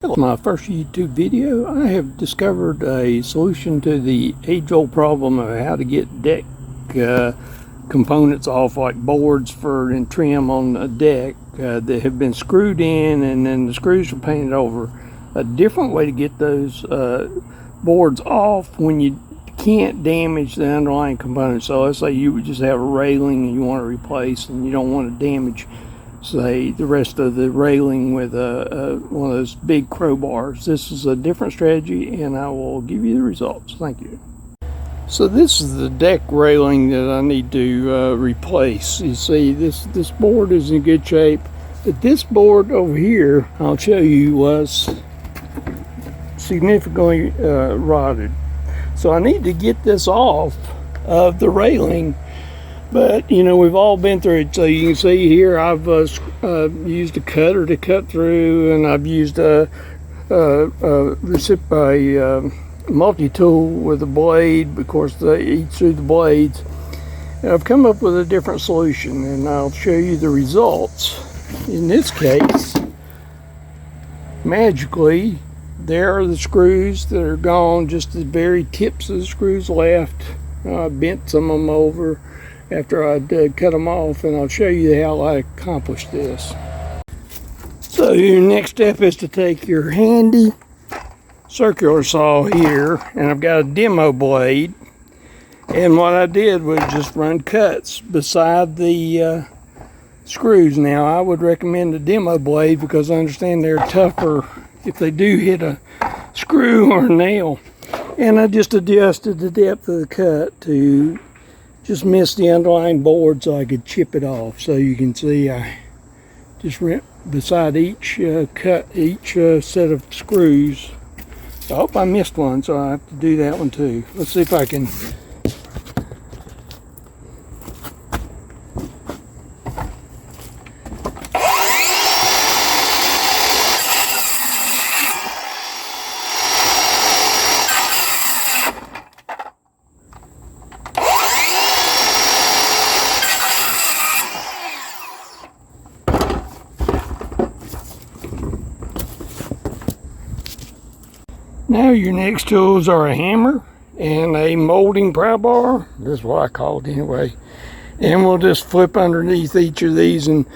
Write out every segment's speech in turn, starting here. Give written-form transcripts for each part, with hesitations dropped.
Hello, my first YouTube video. I have discovered a solution to the age-old problem of how to get deck components off, like boards for and trim on a deck that have been screwed in and then the screws are painted over. A different way to get those boards off when you can't damage the underlying components. So let's say you would just have a railing and you want to replace, and you don't want to damage, say, the rest of the railing with one of those big crowbars. This is a different strategy, and I will give you the results. Thank you. So this is the deck railing that I need to replace. You see, this board is in good shape, but this board over here, I'll show you, was significantly rotted. So I need to get this off of the railing. But, you know, we've all been through it. So you can see here I've used a cutter to cut through, and I've used a multi-tool with a blade. Of course, they eat through the blades. And I've come up with a different solution, and I'll show you the results. In this case, magically, there are the screws that are gone, just the very tips of the screws left. I bent some of them over after I'd cut them off, and I'll show you how I accomplished this. So your next step is to take your handy circular saw here, and I've got a demo blade, and what I did was just run cuts beside the screws. Now I would recommend the demo blade because I understand they're tougher if they do hit a screw or a nail. And I just adjusted the depth of the cut to just miss the underlying board so I could chip it off. So you can see I just went beside each set of screws. I hope I missed one, so I have to do that one too. Let's see if I can. Now your next tools are a hammer and a molding pry bar. That's what I call it anyway. And we'll just flip underneath each of these and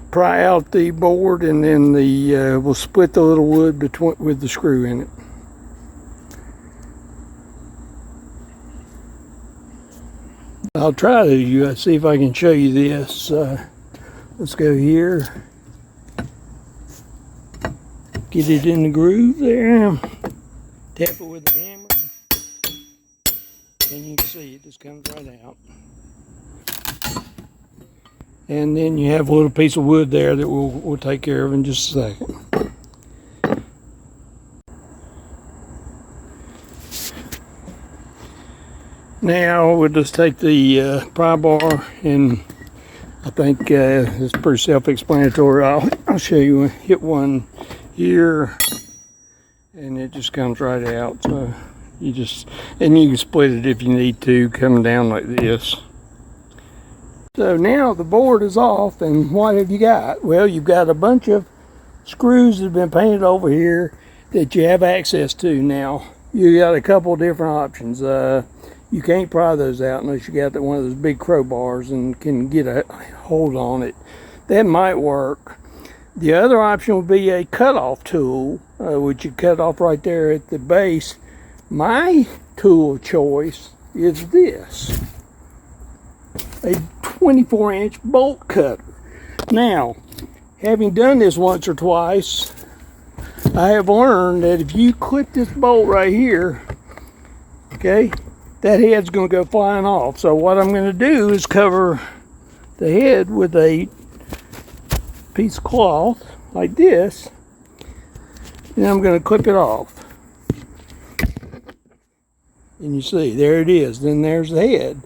pry out the board, and then we'll split the little wood with the screw in it. I'll try to see if I can show you this. Let's go here. Get it in the groove there. Tap it with the hammer, and you can see it just comes right out. And then you have a little piece of wood there that we'll take care of in just a second. Now we'll just take the pry bar, and I think it's pretty self-explanatory. I'll show you. Hit one here, and it just comes right out. So you can split it if you need to, coming down like this. So now the board is off, and what have you got? Well, you've got a bunch of screws that have been painted over here that you have access to now. You got a couple different options. You can't pry those out unless you got one of those big crowbars and can get a hold on it. That might work. The other option would be a cutoff tool, which you cut off right there at the base. My tool of choice is this, a 24-inch bolt cutter. Now, having done this once or twice, I have learned that if you clip this bolt right here, okay, that head's going to go flying off. So what I'm going to do is cover the head with a piece of cloth like this, and I'm going to clip it off. And you see, there it is. Then there's the head.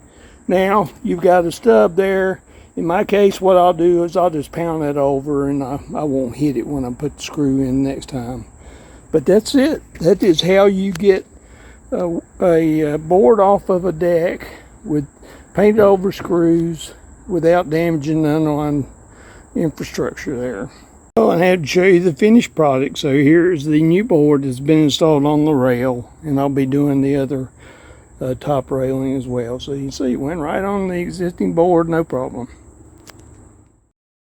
Now you've got a stub there. In my case, what I'll do is I'll just pound that over, and I won't hit it when I put the screw in next time. But that's it. That is how you get a board off of a deck with painted over screws without damaging the underlying infrastructure there. Oh, and I had to show you the finished product. So here's the new board that's been installed on the rail, and I'll be doing the other top railing as well. So you can see it went right on the existing board, no problem.